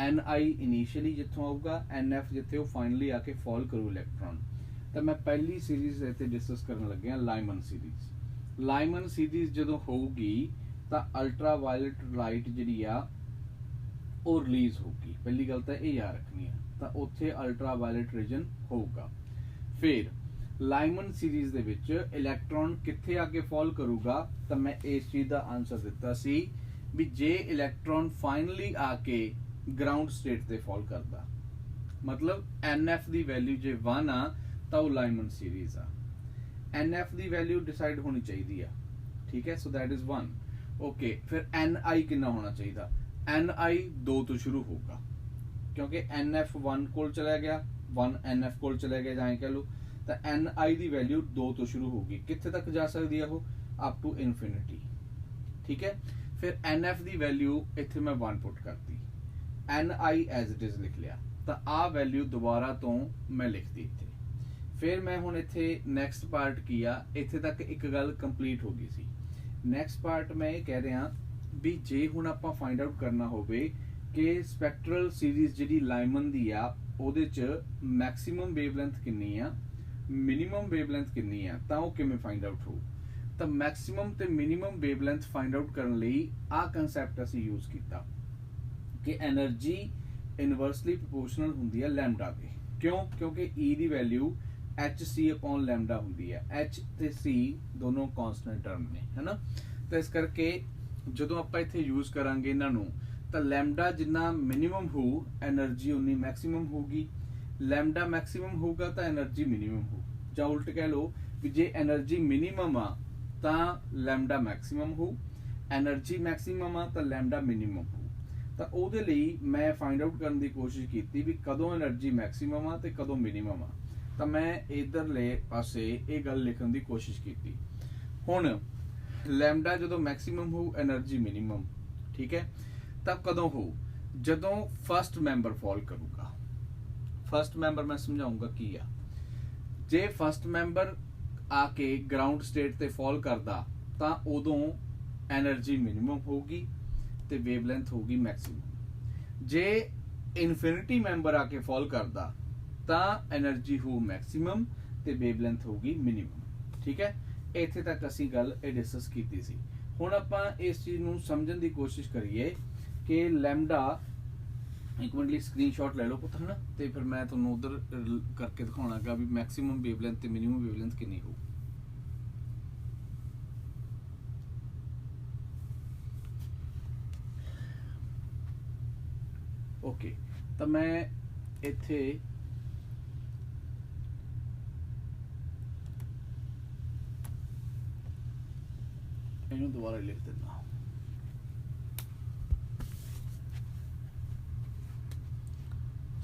[SPEAKER 1] ni ਇਨੀਸ਼ੀਅਲੀ ਜਿੱਥੋਂ ਆਊਗਾ, nf ਜਿੱਥੇ ਉਹ ਫਾਈਨਲੀ ਆ ਕੇ ਫਾਲ ਕਰੂ ਇਲੈਕਟ੍ਰੋਨ। ਤਾਂ ਮੈਂ ਪਹਿਲੀ ਸੀਰੀਜ਼ ਇੱਥੇ ਡਿਸਕਸ ਕਰਨ ਲੱਗਿਆ ਲਾਈਮਨ ਸੀਰੀਜ਼। ਲਾਈਮਨ ਸੀਰੀਜ਼ ਜਦੋਂ ਹੋਊਗੀ ਤਾਂ ਅਲਟਰਾ ਵਾਇਲਟ ਲਾਈਟ ਜਿਹੜੀ ਆ ਉਹ ਰਿਲੀਜ਼ ਹੋਊਗੀ। ਪਹਿਲੀ ਗੱਲ ਤਾਂ ਇਹ ਯਾਦ ਰੱਖਣੀ ਆ। ਤਾਂ ਉੱਥੇ ਅਲਟਰਾ ਵਾਇਲਟ ਰੀਜਨ ਹੋਊਗਾ। ਫਿਰ ਲਾਈਮਨ ਸੀਰੀਜ਼ ਦੇ ਵਿੱਚ ਇਲੈਕਟ੍ਰੋਨ ਕਿੱਥੇ ਆ ਕੇ ਫਾਲ ਕਰੂਗਾ, ਤਾਂ ਮੈਂ ਇਸ ਚੀਜ਼ ਦਾ ਆਨਸਰ ਦਿੱਤਾ ਸੀ ਵੀ ਜੇ ਇਲੈਕਟ੍ਰੋਨ ਫਾਈਨਲੀ ਆ ਕੇ ਗਰਾਊਂਡ ਸਟੇਟ ਤੇ ਫਾਲ ਕਰਦਾ, ਮਤਲਬ NF ਦੀ ਵੈਲਿਊ ਜੇ 1 ਆ ਤਾਂ ਉਹ ਲਾਈਮਨ ਸੀਰੀਜ਼ ਆ। NF ਦੀ ਵੈਲਿਊ ਡਿਸਾਈਡ ਹੋਣੀ ਚਾਹੀਦੀ ਆ। ਠੀਕ ਹੈ, ਸੋ ਦੈਟ ਇਜ਼ 1। ਓਕੇ, ਫਿਰ NI ਕਿੰਨਾ ਹੋਣਾ ਚਾਹੀਦਾ? NI 2 ਤੋਂ ਸ਼ੁਰੂ ਹੋਊਗਾ, ਕਿਉਂਕਿ NF 1 ਕੋਲ ਚਲਾ ਗਿਆ, 1 NF ਕੋਲ ਚਲਾ ਗਿਆ, ਜਾਂ ਕਹਿ ਲਓ। ਤਾਂ NI ਦੀ ਵੈਲਿਊ 2 ਤੋਂ ਸ਼ੁਰੂ ਹੋਊਗੀ। ਕਿੱਥੇ ਤੱਕ ਜਾ ਸਕਦੀ ਆ ਉਹ? Up to infinity. ਠੀਕ ਹੈ, ਫਿਰ NF ਦੀ ਵੈਲਿਊ ਇੱਥੇ ਮੈਂ 1 ਪੁੱਟ ਕਰਤੀ, NI ਐਜ਼ ਇਟ ਇਜ਼ ਲਿਖ ਲਿਆ। ਤਾਂ ਆਹ ਵੈਲਿਊ ਦੁਬਾਰਾ ਤੋਂ ਮੈਂ ਲਿਖਤੀ ਇੱਥੇ। ਫਿਰ ਮੈਂ ਹੁਣ ਇੱਥੇ ਨੈਕਸਟ ਪਾਰਟ ਕੀ ਆ, ਇੱਥੇ ਤੱਕ ਇੱਕ ਗੱਲ ਕੰਪਲੀਟ ਹੋ ਗਈ ਸੀ। ਨੈਕਸਟ ਪਾਰਟ ਮੈਂ ਇਹ ਕਹਿ ਰਿਹਾ ਵੀ ਜੇ ਹੁਣ ਆਪਾਂ ਫਾਈਂਡ ਆਊਟ ਕਰਨਾ ਹੋਵੇ ਕਿ ਸਪੈਕਟਰਲ ਸੀਰੀਜ਼ ਜਿਹੜੀ ਲਾਈਮਨ ਦੀ ਆ ਉਹਦੇ 'ਚ ਮੈਕਸਿਮਮ ਵੇਵਲੈਂਥ ਕਿੰਨੀ ਆ, ਮਿਨੀਮਮ ਵੇਵਲੈਂਥ ਕਿੰਨੀ ਆ, ਤਾਂ ਉਹ ਕਿਵੇਂ ਫਾਈਂਡ ਆਊਟ ਹੋਊ। ਤਾਂ ਮੈਕਸਿਮਮ ਤੇ ਮਿਨੀਮਮ ਵੇਵਲੈਂਥ ਫਾਈਂਡ ਆਊਟ ਕਰਨ ਲਈ ਆਹ ਕੰਸੈਪਟ ਅਸੀਂ ਯੂਜ਼ ਕੀਤਾ ਕਿ એનર્ਜੀ ਇਨਵਰਸਲੀ ਪ੍ਰਪੋਰਸ਼ਨਲ ਹੁੰਦੀ ਹੈ ਲੈਮਡਾ ਦੇ। ਕਿਉਂ? ਕਿਉਂਕਿ E ਦੀ ਵੈਲਿਊ hc/λ ਹੁੰਦੀ ਹੈ। h ਤੇ c ਦੋਨੋਂ ਕਾਂਸਟੈਂਟ ਟਰਮ ਨੇ, ਹੈ ਨਾ। ਤਾਂ ਇਸ ਕਰਕੇ ਜਦੋਂ ਆਪਾਂ ਇੱਥੇ ਯੂਜ਼ ਕਰਾਂਗੇ ਇਹਨਾਂ ਨੂੰ ਤਾਂ ਲੈਮਡਾ ਜਿੰਨਾ ਮਿਨੀਮਮ ਹੋਊ એનર્ਜੀ ਉਨੀ ਮੈਕਸਿਮਮ ਹੋਊਗੀ। ਲੈਮਡਾ ਮੈਕਸਿਮਮ ਹੋਊਗਾ ਤਾਂ એનર્ਜੀ ਮਿਨੀਮਮ ਹੋ, ਜਾਂ ਉਲਟ ਕਹਿ ਲਓ ਵੀ ਜੇ એનર્ਜੀ ਮਿਨੀਮਮ ਆ ਤਾਂ ਲੈਮਡਾ ਮੈਕਸਿਮਮ ਹੋ, એનર્ਜੀ ਮੈਕਸਿਮਮ ਆ ਤਾਂ ਲੈਮਡਾ ਮਿਨੀਮਮ ਹੋ। ਤਾਂ ਉਹਦੇ ਲਈ ਮੈਂ ਫਾਈਂਡ ਆਊਟ ਕਰਨ ਦੀ ਕੋਸ਼ਿਸ਼ ਕੀਤੀ ਵੀ ਕਦੋਂ એનર્ਜੀ ਮੈਕਸਿਮਮ ਆ ਤੇ ਕਦੋਂ ਮਿਨੀਮਮ ਆ। ਤਾਂ ਮੈਂ ਇਧਰਲੇ ਪਾਸੇ ਇਹ ਗੱਲ ਲਿਖਣ ਦੀ ਕੋਸ਼ਿਸ਼ ਕੀਤੀ। ਹੁਣ ਲੈਮਡਾ ਜਦੋਂ ਮੈਕਸਿਮਮ ਹੋ, એનર્ਜੀ ਮਿਨੀਮਮ, ਠੀਕ ਹੈ, ਤਾਂ ਕਦੋਂ ਹੋ? ਜਦੋਂ ਫਸਟ ਮੈਂਬਰ ਫਾਲ ਕਰੂਗਾ। ਫਸਟ ਮੈਂਬਰ ਮੈਂ ਸਮਝਾਉਂਗਾ ਕੀ ਆ। ਜੇ ਫਸਟ ਮੈਂਬਰ ਆ ਕੇ ਗਰਾਊਂਡ ਸਟੇਟ ਤੇ ਫਾਲ ਕਰਦਾ ਤਾਂ ਉਦੋਂ એનર્ਜੀ ਮਿਨੀਮਮ ਹੋਊਗੀ ਤੇ ਵੇਵਲੈਂਥ ਹੋਊਗੀ ਮੈਕਸਿਮਮ। ਜੇ ਇਨਫਿਨਿਟੀ ਮੈਂਬਰ ਆ ਕੇ ਫਾਲ ਕਰਦਾ ਤਾਂ એનર્ਜੀ ਹੋ ਮੈਕਸਿਮਮ ਤੇ ਵੇਵਲੈਂਥ ਹੋਊਗੀ ਮਿਨੀਮਮ। ਠੀਕ ਹੈ, ਇੱਥੇ ਤੱਕ ਅਸੀਂ ਗੱਲ ਇਹ ਡਿਸਕਸ ਕੀਤੀ ਸੀ। ਹੁਣ ਆਪਾਂ ਇਸ ਚੀਜ਼ ਨੂੰ ਸਮਝਣ ਦੀ ਕੋਸ਼ਿਸ਼ ਕਰੀਏ ਕਿ ਲੈਮਡਾ, ਇੱਕ ਮਿੰਟ ਲਈ ਸਕਰੀਨਸ਼ਾਟ ਲੈ ਲਓ ਪੁੱਤ, ਹਨਾ, ਤੇ ਫਿਰ ਮੈਂ ਤੁਹਾਨੂੰ ਉਧਰ ਕਰਕੇ ਦਿਖਾਉਣਾਗਾ ਵੀ ਮੈਕਸਿਮਮ ਵੇਵਲੈਂਥ ਤੇ ਮਿਨੀਮਮ ਵੇਵਲੈਂਥ ਕਿੰਨੀ ਹੋਊ। ਓਕੇ, ਤਾਂ ਮੈਂ ਇੱਥੇ ਇਹਨੂੰ ਦੁਬਾਰਾ ਲਿਖ ਦਿੰਦਾ।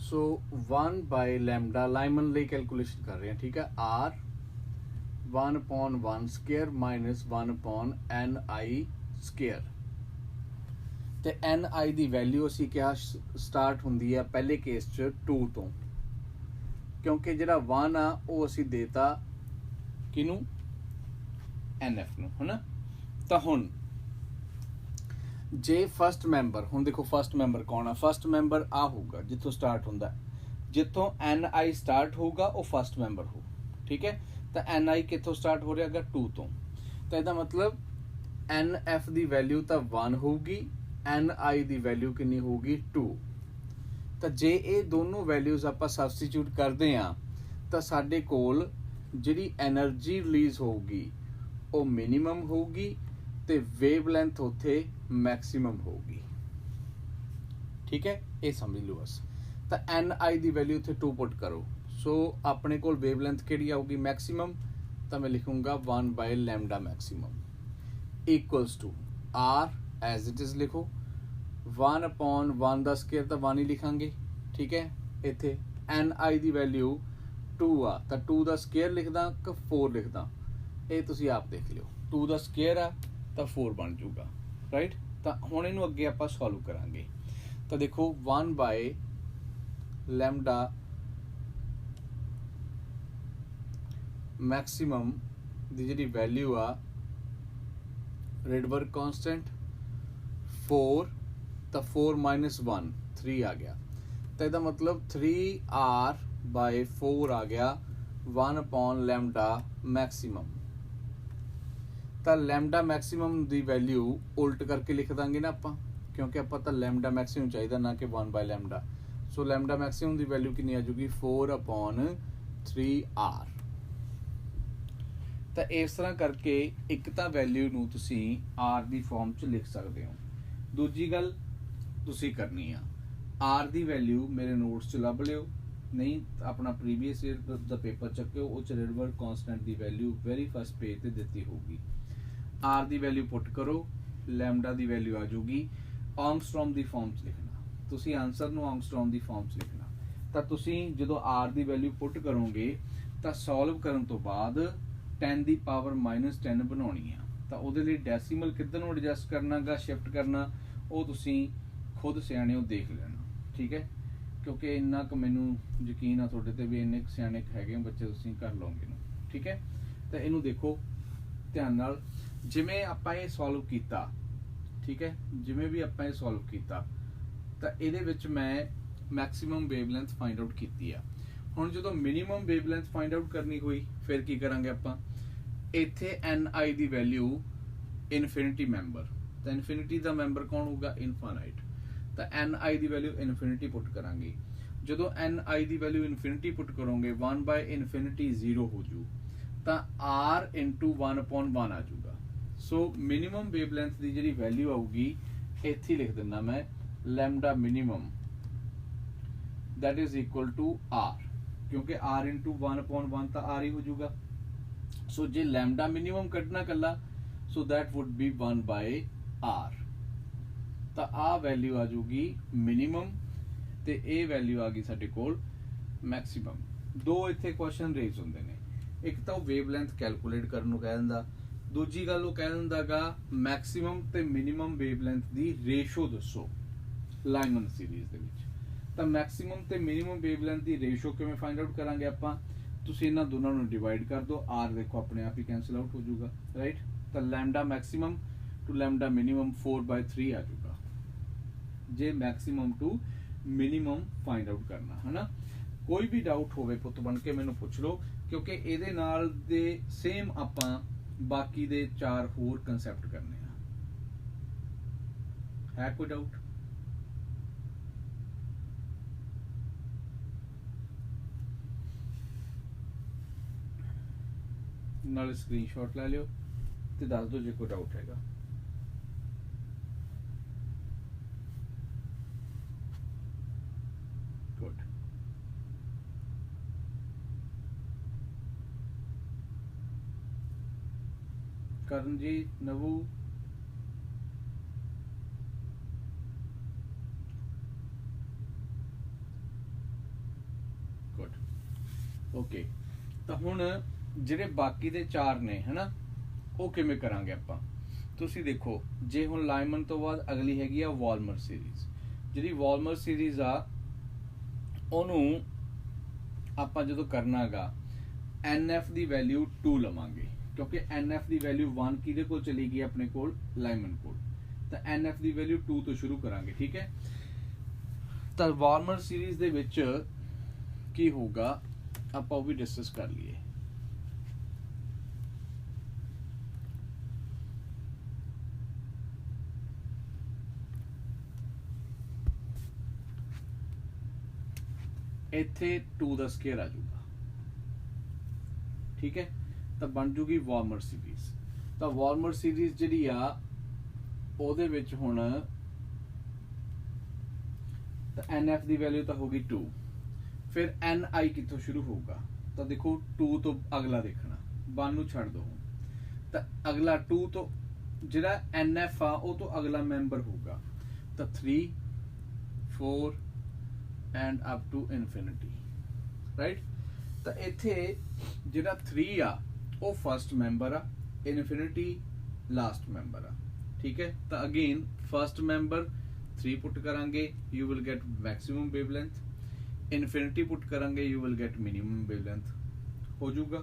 [SPEAKER 1] ਸੋ 1 ਬਾਈ ਲੈਮਡਾ ਲਾਈਮਨ ਲਈ ਕੈਲਕੂਲੇਸ਼ਨ ਕਰ ਰਹੇ ਹਾਂ, ਠੀਕ ਹੈ। r 1/1 square minus 1/n i square, ਤੇ ni ਦੀ ਵੈਲਿਊ ਅਸੀਂ ਕਿਹਾ ਸਟਾਰਟ ਹੁੰਦੀ ਹੈ ਪਹਿਲੇ ਕੇਸ 'ਚ 2 ਤੋਂ, ਕਿਉਂਕਿ ਜਿਹੜਾ 1 ਆ ਉਹ ਅਸੀਂ ਦੇਤਾ ਕਿਹਨੂੰ, nf ਨੂੰ, ਹਨਾ। ਤਾਂ ਹੁਣ ਜੇ ਫਸਟ ਮੈਂਬਰ, ਹੁਣ ਦੇਖੋ ਫਸਟ ਮੈਂਬਰ ਕੌਣ ਆ? ਫਸਟ ਮੈਂਬਰ ਆ ਹੋਊਗਾ ਜਿੱਥੋਂ ਸਟਾਰਟ ਹੁੰਦਾ, ਜਿੱਥੋਂ ni ਸਟਾਰਟ ਹੋਊਗਾ ਉਹ ਫਸਟ ਮੈਂਬਰ ਹੋ, ਠੀਕ ਹੈ। ਤਾਂ ni ਕਿੱਥੋਂ ਸਟਾਰਟ ਹੋ ਰਿਹਾ ਹੈਗਾ? 2 ਤੋਂ। ਤਾਂ ਇਹਦਾ ਮਤਲਬ nf ਦੀ ਵੈਲਿਊ ਤਾਂ 1 ਹੋਊਗੀ, ni ਦੀ ਵੈਲਿਊ ਕਿੰਨੀ ਹੋਊਗੀ? 2। ਤਾਂ ਜੇ ਇਹ ਦੋਨੋਂ ਵੈਲਿਊਜ਼ ਆਪਾਂ ਸਬਸਟੀਟਿਊਟ ਕਰਦੇ ਆ ਤਾਂ ਸਾਡੇ ਕੋਲ ਜਿਹੜੀ એનર્ਜੀ ਰਿਲੀਜ਼ ਹੋਊਗੀ ਉਹ ਮਿਨੀਮਮ ਹੋਊਗੀ ਤੇ ਵੇਵਲੈਂਥ ਉੱਥੇ ਮੈਕਸਿਮਮ ਹੋਊਗੀ, ਠੀਕ ਹੈ। ਇਹ ਸਮਝ ਲਓ ਬਸ। ਤਾਂ ni ਦੀ ਵੈਲਿਊ ਉੱਥੇ 2 ਪੁੱਟ ਕਰੋ। ਸੋ ਆਪਣੇ ਕੋਲ ਵੇਵਲੈਂਥ ਕਿਹੜੀ ਆਊਗੀ? ਮੈਕਸਿਮਮ। ਤਾਂ ਮੈਂ ਲਿਖੂੰਗਾ 1 by lambda maximum equals to r as it is ਲਿਖੋ, 1/1 ਦਾ ਸਕੁਅਰ ਤਾਂ 1 ਹੀ ਲਿਖਾਂਗੇ, ਠੀਕ ਹੈ। ਇੱਥੇ ni ਦੀ ਵੈਲਿਊ 2 ਆ ਤਾਂ 2 ਦਾ ਸਕੁਅਰ ਲਿਖਦਾ ਕਿ 4 ਲਿਖਦਾ, ਇਹ ਤੁਸੀਂ ਆਪ ਦੇਖ ਲਿਓ। 2 ਦਾ ਸਕੁਅਰ ਆ ਤਾਂ 4 ਬਣ ਜਾਊਗਾ, ਰਾਈਟ। ਤਾਂ ਹੁਣ ਇਹਨੂੰ ਅੱਗੇ ਆਪਾਂ ਸੋਲਵ ਕਰਾਂਗੇ। ਤਾਂ ਦੇਖੋ 1 ਬਾਈ ਲੈਮਡਾ ਮੈਕਸਿਮਮ ਦੀ ਜਿਹੜੀ ਵੈਲਿਊ ਆ, ਰਿਡਬਰਗ ਕਾਂਸਟੈਂਟ 4, ਤਾਂ 4 ਮਾਈਨਸ 1 3 ਆ ਗਿਆ। ਤਾਂ ਇਹਦਾ ਮਤਲਬ 3r ਬਾਈ 4 ਆ ਗਿਆ 1 ਲੈਮਡਾ ਮੈਕਸਿਮਮ। ਤਾਂ ਲੈਮਡਾ ਮੈਕਸਿਮਮ ਦੀ ਵੈਲਿਊ ਉਲਟ ਕਰਕੇ ਲਿਖ ਦਾਂਗੇ ਨਾ ਆਪਾਂ, ਕਿਉਂਕਿ ਆਪਾਂ ਤਾਂ ਲੈਮਡਾ ਮੈਕਸਿਮਮ ਚਾਹੀਦਾ ਨਾ ਕਿ 1 by lambda. So lambda maximum the value ਕਿੰਨੀ ਆ ਜੂਗੀ? 4/3r। ਤਾਂ ਇਸ ਤਰ੍ਹਾਂ ਕਰਕੇ ਇੱਕ ਤਾਂ ਵੈਲਿਊ ਨੂੰ ਤੁਸੀਂ r ਦੀ ਫਾਰਮ 'ਚ ਲਿਖ ਸਕਦੇ ਹੋ। ਦੂਜੀ ਗੱਲ ਤੁਸੀਂ ਕਰਨੀ ਆ, r ਦੀ ਵੈਲਿਊ ਮੇਰੇ ਨੋਟਸ 'ਚ ਲੱਭ ਲਿਓ, ਨਹੀਂ ਆਪਣਾ ਪ੍ਰੀਵੀਅਸ ਈਅਰ ਦਾ ਪੇਪਰ ਚੱਕਿਓ, ਉਹ 'ਚ ਰਿਡਬਰਗ ਕਾਂਸਟੈਂਟ ਦੀ ਵੈਲਿਊ ਵੈਰੀ ਫਸਟ ਪੇਜ ਤੇ ਦਿੱਤੀ ਹੋਊਗੀ। r ਦੀ ਵੈਲਿਊ ਪੁੱਟ ਕਰੋ, ਲੈਮਡਾ ਦੀ ਵੈਲਿਊ ਆ ਜਾਊਗੀ। ਆਰਮਸਟਰੋਂਗ ਦੀ ਫਾਰਮ 'ਚ ਲਿਖਣਾ, ਤੁਸੀਂ ਆਨਸਰ ਨੂੰ ਆਰਮਸਟਰੋਂਗ ਦੀ ਫਾਰਮ 'ਚ ਲਿਖਣਾ। ਤਾਂ ਤੁਸੀਂ ਜਦੋਂ r ਦੀ ਵੈਲਿਊ ਪੁੱਟ ਕਰੋਗੇ ਤਾਂ ਸੋਲਵ ਕਰਨ ਤੋਂ ਬਾਅਦ 10 ਦੀ ਪਾਵਰ -10 ਬਣਾਉਣੀ ਆ। ਤਾਂ ਉਹਦੇ ਲਈ ਡੈਸੀਮਲ ਕਿੱਧਰ ਨੂੰ ਐਡਜਸਟ ਕਰਨਾਗਾ, ਸ਼ਿਫਟ ਕਰਨਾ, ਉਹ ਤੁਸੀਂ ਖੁਦ ਸਿਆਣੇ ਹੋ, ਦੇਖ ਲੈਣਾ, ਠੀਕ ਹੈ। ਕਿਉਂਕਿ ਇੰਨਾ ਕੁ ਮੈਨੂੰ ਯਕੀਨ ਆ ਤੁਹਾਡੇ ਤੇ ਵੀ ਇੰਨੇ ਕੁ ਸਿਆਣੇ ਹੈਗੇ ਬੱਚੇ, ਤੁਸੀਂ ਕਰ ਲਓਗੇ ਇਹਨੂੰ, ਠੀਕ ਹੈ। ਤਾਂ ਇਹਨੂੰ ਦੇਖੋ ਧਿਆਨ ਨਾਲ, ਜਿਵੇਂ ਆਪਾਂ ਇਹ ਸੋਲਵ ਕੀਤਾ, ਠੀਕ ਹੈ, ਜਿਵੇਂ ਵੀ ਆਪਾਂ ਇਹ ਸੋਲਵ ਕੀਤਾ ਤਾਂ ਇਹਦੇ ਵਿੱਚ ਮੈਂ ਮੈਕਸਿਮਮ ਵੇਵਲੈਂਥ ਫਾਈਂਡ ਆਊਟ ਕੀਤੀ ਆ। ਹੁਣ ਜਦੋਂ ਮਿਨੀਮਮ ਵੇਵਲੈਂਥ ਫਾਈਂਡ ਆਊਟ ਕਰਨੀ ਹੋਈ ਫਿਰ ਕੀ ਕਰਾਂਗੇ ਆਪਾਂ? ਇੱਥੇ ni ਦੀ ਵੈਲਿਊ ਇਨਫਿਨਿਟੀ ਮੈਂਬਰ, ਤਾਂ ਇਨਫਿਨਿਟੀ ਦਾ ਮੈਂਬਰ ਕੌਣ ਹੋਊਗਾ? ਇਨਫਾਈਨਾਈਟ। ਤਾਂ ni ਦੀ ਵੈਲਿਊ ਇਨਫਿਨਿਟੀ ਪੁੱਟ ਕਰਾਂਗੇ। ਜਦੋਂ ni ਦੀ ਵੈਲਿਊ ਇਨਫਿਨਿਟੀ ਪੁੱਟ ਕਰੋਗੇ 1 ਬਾਈ ਇਨਫਿਨਿਟੀ 0 ਹੋ ਜੂ, ਤਾਂ r into 1/1 ਆ ਜਾਊਗਾ। ਸੋ ਮਿਨੀਮਮ ਵੇਵਲੈਂਥ ਦੀ ਜਿਹੜੀ ਵੈਲਿਊ ਆਊਗੀ ਇੱਥੇ ਲਿਖ ਦਿੰਦਾ ਮੈਂ lambda minimum that is equal to R, क्योंकि आर इंटू 1/1 तो आर ही हो जाऊगा। सो जे लैम्डा मिनिमम कढ़ना कला, so that would be 1/r, तो आ वैल्यू आ जाऊगी मिनिमम ते ए वैल्यू आ गई साडे कोल मैक्सिमम। दो इत्थे क्वेश्चन रेज होंदे ने, एक तो वेवलेंथ कैलकुलेट करन नूं कह दिंदा, दूजी गल वो कह दिंदा गा मैक्सिमम ते मिनिमम वेवलेंथ दी रेशो दसो लाइमन सीरीज दे विच। तो मैक्सिमम ते मिनिमम वेवलेंथ दी रेशो किवें फाइंड आउट करांगे आपां, तुसीं इन्हां दोनों नूं डिवाइड कर दो, आर देखो अपने आप ही कैंसल आउट हो जाऊगा, राइट। तो lambda maximum to lambda minimum 4/3 आ जाऊगा जे maximum to minimum find out करना है ना। कोई भी डाउट होवे पुੱਤ बन के मैनू पुछ लो, क्योंकि ਇਹਦੇ ਨਾਲ ਦੇ सेम ਆਪਾਂ बाकी ਦੇ 4 ਹੋਰ ਕਨਸੈਪਟ करने ਆ। है कोई डाउट? नाल स्क्रीनशॉट ले लियो ते दस दो जे कोई डाउट हैगा। गुड। करण जी, नवू, गुड, ओके। तो हुण ਜਿਹੜੇ ਬਾਕੀ ਦੇ 4 ਨੇ है ना, ਉਹ ਕਿਵੇਂ ਕਰਾਂਗੇ ਆਪਾਂ। ਤੁਸੀਂ ਦੇਖੋ ਜੇ ਹੁਣ ਲਾਇਮਨ ਤੋਂ ਬਾਅਦ ਅਗਲੀ ਹੈਗੀ ਆ ਵਾਲਮਰ ਸੀਰੀਜ਼। ਜਿਹੜੀ ਵਾਲਮਰ ਸੀਰੀਜ਼ ਆ ਉਹਨੂੰ ਆਪਾਂ ਜਦੋਂ ਕਰਨਾਗਾ NF ਦੀ ਵੈਲਿਊ 2 ਲਵਾਂਗੇ, क्योंकि NF ਦੀ ਵੈਲਿਊ 1 ਕਿਹਦੇ ਕੋਲ ਚਲੀ ਗਈ ਆਪਣੇ ਕੋਲ, ਲਾਇਮਨ ਕੋਲ। ਤਾਂ NF ਦੀ ਵੈਲਿਊ 2 ਤੋਂ ਸ਼ੁਰੂ ਕਰਾਂਗੇ, ਠੀਕ ਹੈ। ਤਾਂ ਵਾਲਮਰ ਸੀਰੀਜ਼ ਦੇ ਵਿੱਚ ਕੀ ਹੋਊਗਾ ਆਪਾਂ ਉਹ ਵੀ ਡਿਸਕਸ ਕਰ ਲਈਏ। ਇੱਥੇ 2 ਦਾ ਸਕੁਅਰ ਆ ਜਾਊਗਾ, ਠੀਕ ਹੈ। ਤਾਂ ਬਣ ਜੂਗੀ ਵਾਰਮਰ ਸੀਰੀਜ਼। ਤਾਂ ਵਾਰਮਰ ਸੀਰੀਜ਼ ਜਿਹੜੀ ਆ ਉਹਦੇ ਵਿੱਚ ਹੁਣ ਤਾਂ NF ਦੀ ਵੈਲਿਊ ਤਾਂ ਹੋਗੀ 2, ਫਿਰ NI ਕਿੱਥੋਂ ਸ਼ੁਰੂ ਹੋਊਗਾ। ਤਾਂ ਦੇਖੋ 2 ਤੋਂ ਅਗਲਾ ਦੇਖਣਾ, 1 ਨੂੰ ਛੱਡ ਦੋ। ਤਾਂ ਅਗਲਾ 2 ਤੋਂ ਜਿਹੜਾ NF ਆ ਉਹ ਤੋਂ ਅਗਲਾ ਮੈਂਬਰ ਹੋਊਗਾ ਤਾਂ 3 4 and up to infinity, right। ਤਾਂ ਇੱਥੇ ਜਿਹੜਾ 3 ਆ ਉਹ ਫਸਟ ਮੈਂਬਰ ਆ, ਇਨਫਿਨਿਟੀ ਲਾਸਟ ਮੈਂਬਰ ਆ, ਠੀਕ ਹੈ। ਤਾਂ ਅਗੇਨ ਫਸਟ ਮੈਂਬਰ 3 ਪੁੱਟ ਕਰਾਂਗੇ, you will get maximum wavelength. Infinity put ਕਰਾਂਗੇ, you will get minimum wavelength ਹੋ ਜਾਊਗਾ।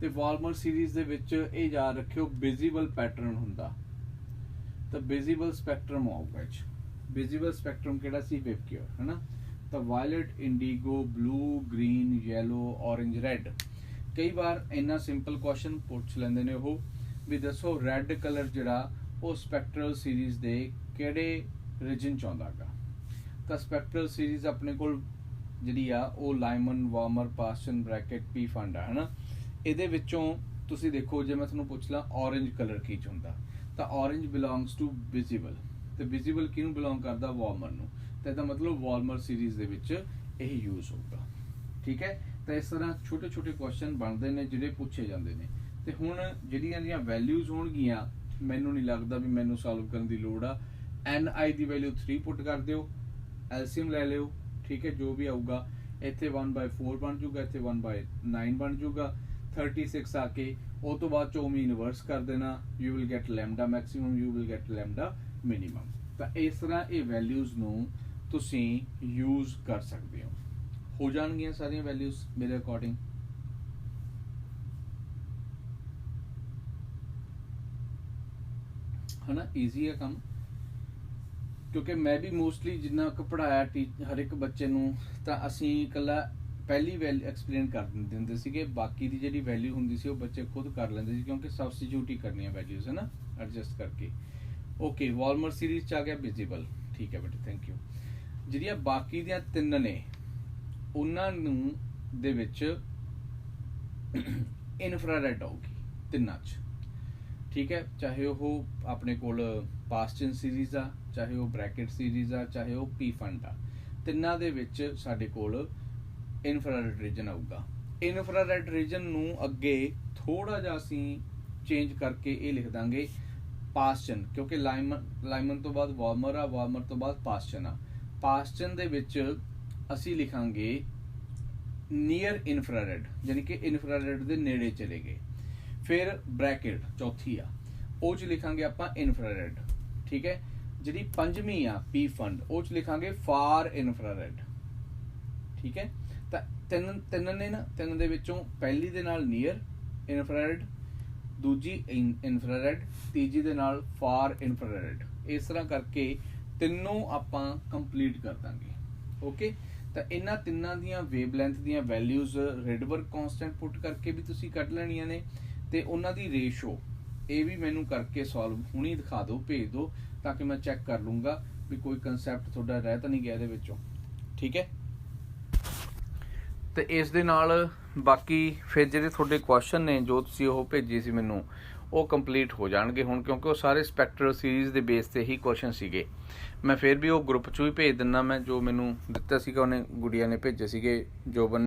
[SPEAKER 1] ਤੇ ਵਾਲਮਰ ਸੀਰੀਜ਼ ਦੇ ਵਿੱਚ ਇਹ ਯਾਦ ਰੱਖਿਓ ਵਿਜ਼ੀਬਲ ਪੈਟਰਨ ਹੁੰਦਾ, ਤਾਂ ਵਿਜ਼ੀਬਲ ਸਪੈਕਟਰਮ ਆਊਗਾ। ਵਿਜ਼ੀਬਲ ਸਪੈਕਟਰਮ ਕਿਹੜਾ ਸੀ, ਵੇਵਕਿਊਰ, ਹੈ ਨਾ। ਤਾਂ violet, indigo, blue, green, yellow, orange, red. ਕਈ ਵਾਰ ਇੰਨਾ ਸਿੰਪਲ ਕੁਐਸਚਨ ਪੁੱਛ ਲੈਂਦੇ ਨੇ ਉਹ ਵੀ ਦੱਸੋ ਰੈੱਡ ਕਲਰ ਜਿਹੜਾ ਉਹ ਸਪੈਕਟਰਲ ਸੀਰੀਜ਼ ਦੇ ਕਿਹੜੇ ਰੀਜਨ ਚ ਆਉਂਦਾ ਗਾ। ਤਾਂ ਸਪੈਕਟਰਲ ਸੀਰੀਜ਼ ਆਪਣੇ ਕੋਲ ਜਿਹੜੀ ਆ ਉਹ ਲਾਇਮਨ, ਵਾਰਮਰ, ਪਾਸਚਨ, ਬ੍ਰੈਕਟ, ਪੀ ਫੰਡ ਆ, ਹੈ ਨਾ। ਇਹਦੇ ਵਿੱਚੋਂ ਤੁਸੀਂ ਦੇਖੋ ਜੇ ਮੈਂ ਤੁਹਾਨੂੰ ਪੁੱਛ ਲਾਂ ਔਰੇਂਜ ਕਲਰ ਕੀ ਚ ਹੁੰਦਾ, ਤਾਂ ਔਰੇਂਜ ਬਿਲੋਂਗਸ ਟੂ ਵਿਜ਼ੀਬਲ, ਤੇ ਵਿਜ਼ੀਬਲ ਕਿਹਨੂੰ ਬਿਲੋਂਗ ਕਰਦਾ, ਵਾਰਮਰ ਨੂੰ। ਤਾਂ ਇਹਦਾ ਮਤਲਬ ਵਾਰਮਰ ਸੀਰੀਜ਼ ਦੇ ਵਿੱਚ ਇਹ ਯੂਜ਼ ਹੋਊਗਾ, ਠੀਕ ਹੈ। ਤਾਂ ਇਸ ਤਰ੍ਹਾਂ ਛੋਟੇ ਛੋਟੇ ਕੁਐਸਚਨ ਬਣਦੇ ਨੇ ਜਿਹੜੇ ਪੁੱਛੇ ਜਾਂਦੇ ਨੇ। ਤੇ ਹੁਣ ਜਿਹੜੀਆਂ ਦੀਆਂ ਵੈਲਿਊਜ਼ ਹੋਣਗੀਆਂ ਮੈਨੂੰ ਨਹੀਂ ਲੱਗਦਾ ਵੀ ਮੈਨੂੰ ਸੋਲਵ ਕਰਨ ਦੀ ਲੋੜ ਆ। NI ਦੀ ਵੈਲਿਊ 3 ਪੁੱਟ ਕਰ ਦਿਓ, ਐਲਸੀਐਮ ਲੈ ਲਿਓ, ਠੀਕ ਹੈ। ਜੋ ਵੀ ਆਊਗਾ ਇੱਥੇ 1/4 ਬਣ ਜੂਗਾ, ਇੱਥੇ 1/9 ਬਣ ਜੂਗਾ। 36 ਆ ਕੇ ਉਹ ਤੋਂ ਬਾਅਦ ਚੋਂ ਵੀ ਇਨਵਰਸ ਕਰ ਦੇਣਾ, you will get lambda maximum, you will get lambda minimum. ਤਾਂ ਇਸ ਤਰ੍ਹਾਂ ਇਹ ਵੈਲਿਊਜ਼ ਨੂੰ ਤੁਸੀਂ ਯੂਜ਼ ਕਰ ਸਕਦੇ ਹੋ ਜਾਣਗੀਆਂ ਸਾਰੀਆਂ ਵੈਲਿਊਜ਼ ਮੇਰੇ ਅਕੋਰਡਿੰਗ। है ना, ईजी है काम, क्योंकि मैं भी मोस्टली जिन्ना क पढ़ाया हर एक बच्चे नूं तां असीं कल्ला पहली वैल्यू एक्सप्लेन कर दिंदे सीगे, बाकी दी जिहड़ी वैल्यू हुंदी सी ओह बच्चे खुद कर लैंदे सी, क्योंकि सबस्टिट्यूट ही करनी है वैल्यूज, है ना, एडजस्ट करके। ओके, वार्मर सीरीज च आ गया विजिबल, ठीक है बेटे, थैंक यू। ਜਿਹੜੀਆਂ ਬਾਕੀ ਦੀਆਂ 3 ਨੇ ਉਹਨਾਂ ਨੂੰ ਦੇ ਵਿੱਚ ਇਨਫਰਾਰੈਡ ਆਊਗੀ ਤਿੰਨਾਂ 'ਚ, ਠੀਕ ਹੈ। ਚਾਹੇ ਉਹ ਆਪਣੇ ਕੋਲ ਪਾਸਚਨ ਸੀਰੀਜ਼ ਆ, ਚਾਹੇ ਉਹ ਬ੍ਰੈਕਟ ਸੀਰੀਜ਼ ਆ, ਚਾਹੇ ਉਹ ਪੀ ਫੰਡ ਆ, ਤਿੰਨਾਂ ਦੇ ਵਿੱਚ ਸਾਡੇ ਕੋਲ ਇਨਫਰਾਰੈਡ ਰੀਜਨ ਆਊਗਾ। ਇਨਫਰਾਰੈਡ ਰੀਜਨ ਨੂੰ ਅੱਗੇ ਥੋੜਾ ਜਿਹਾ ਅਸੀਂ ਚੇਂਜ ਕਰਕੇ ਇਹ ਲਿਖ ਦਾਂਗੇ ਪਾਸਚਨ, ਕਿਉਂਕਿ ਲਾਈਮਨ ਤੋਂ ਬਾਅਦ ਵਾਰਮਰ ਆ, ਵਾਰਮਰ ਤੋਂ ਬਾਅਦ ਪਾਸਚਨ ਆ। ਪਾਸਚਨ ਦੇ ਵਿੱਚ ਅਸੀਂ ਲਿਖਾਂਗੇ ਨੀਅਰ ਇਨਫਰਾਰੈਡ, ਯਾਨੀ ਕਿ ਇਨਫਰਾਰੈਡ ਦੇ ਨੇੜੇ ਚਲੇ ਗਏ। ਫਿਰ ਬ੍ਰੈਕਟ ਚੌਥੀ ਆ, ਉਹ 'ਚ ਲਿਖਾਂਗੇ ਆਪਾਂ ਇਨਫਰਾਰੈਡ, ਠੀਕ ਹੈ। ਜਿਹੜੀ ਪੰਜਵੀਂ ਆ ਪੀ ਫੰਡ, ਉਹ 'ਚ ਲਿਖਾਂਗੇ ਫਾਰ ਇਨਫਰਾਰੈਡ, ਠੀਕ ਹੈ। ਤਾਂ ਤਿੰਨ ਨੇ ਨਾ, ਤਿੰਨ ਦੇ ਵਿੱਚੋਂ ਪਹਿਲੀ ਦੇ ਨਾਲ ਨੀਅਰ ਇਨਫਰਾਰੈਡ, ਦੂਜੀ ਇਨਫਰਾਰੈਡ, ਤੀਜੀ ਦੇ ਨਾਲ ਫਾਰ ਇਨਫਰਾਰੈਡ। ਇਸ ਤਰ੍ਹਾਂ ਕਰਕੇ ਤਿੰਨੋਂ ਆਪਾਂ ਕੰਪਲੀਟ ਕਰ ਦਾਂਗੇ। ਓਕੇ, ਤਾਂ ਇਹਨਾਂ ਤਿੰਨਾਂ ਦੀਆਂ ਵੇਵਲੈਂਥ ਦੀਆਂ ਵੈਲਿਊਜ਼ ਰਿਡਬਰਗ ਕਾਂਸਟੈਂਟ ਪੁੱਟ ਕਰਕੇ ਵੀ ਤੁਸੀਂ ਕੱਢ ਲੈਣੀਆਂ ਨੇ, ਤੇ ਉਹਨਾਂ ਦੀ ਰੇਸ਼ੋ ਇਹ ਵੀ ਮੈਨੂੰ ਕਰਕੇ ਸੋਲਵ ਹੁਣੀ ਦਿਖਾ ਦਿਓ, ਭੇਜ ਦਿਓ, ਤਾਂ ਕਿ ਮੈਂ ਚੈੱਕ ਕਰ ਲੂੰਗਾ ਵੀ ਕੋਈ ਕਨਸੈਪਟ ਤੁਹਾਡਾ ਰਹਿ ਤਾਂ ਨਹੀਂ ਗਿਆ ਇਹਦੇ ਵਿੱਚੋਂ, ਠੀਕ ਹੈ। ਤੇ ਇਸ ਦੇ ਨਾਲ ਬਾਕੀ ਫਿਰ ਜਿਹੜੇ ਤੁਹਾਡੇ ਕੁਐਸਚਨ ਨੇ ਜੋ ਤੁਸੀਂ ਉਹ ਭੇਜੇ ਸੀ ਮੈਨੂੰ, ਉਹ ਕੰਪਲੀਟ ਹੋ ਜਾਣਗੇ ਹੁਣ, ਕਿਉਂਕਿ ਉਹ ਸਾਰੇ ਸਪੈਕਟਰਲ ਸੀਰੀਜ਼ ਦੇ ਬੇਸ ਤੇ ਹੀ ਕੁਐਸਚਨ ਸੀਗੇ। ਮੈਂ ਫਿਰ ਵੀ ਉਹ ਗਰੁੱਪ 'ਚ ਵੀ ਭੇਜ ਦਿੰਦਾ, ਮੈਂ ਜੋ ਮੈਨੂੰ ਦਿੱਤਾ ਸੀਗਾ ਉਹਨੇ ਗੁੜੀਆ ਨੇ ਭੇਜੇ ਸੀਗੇ ਜੋਬਨ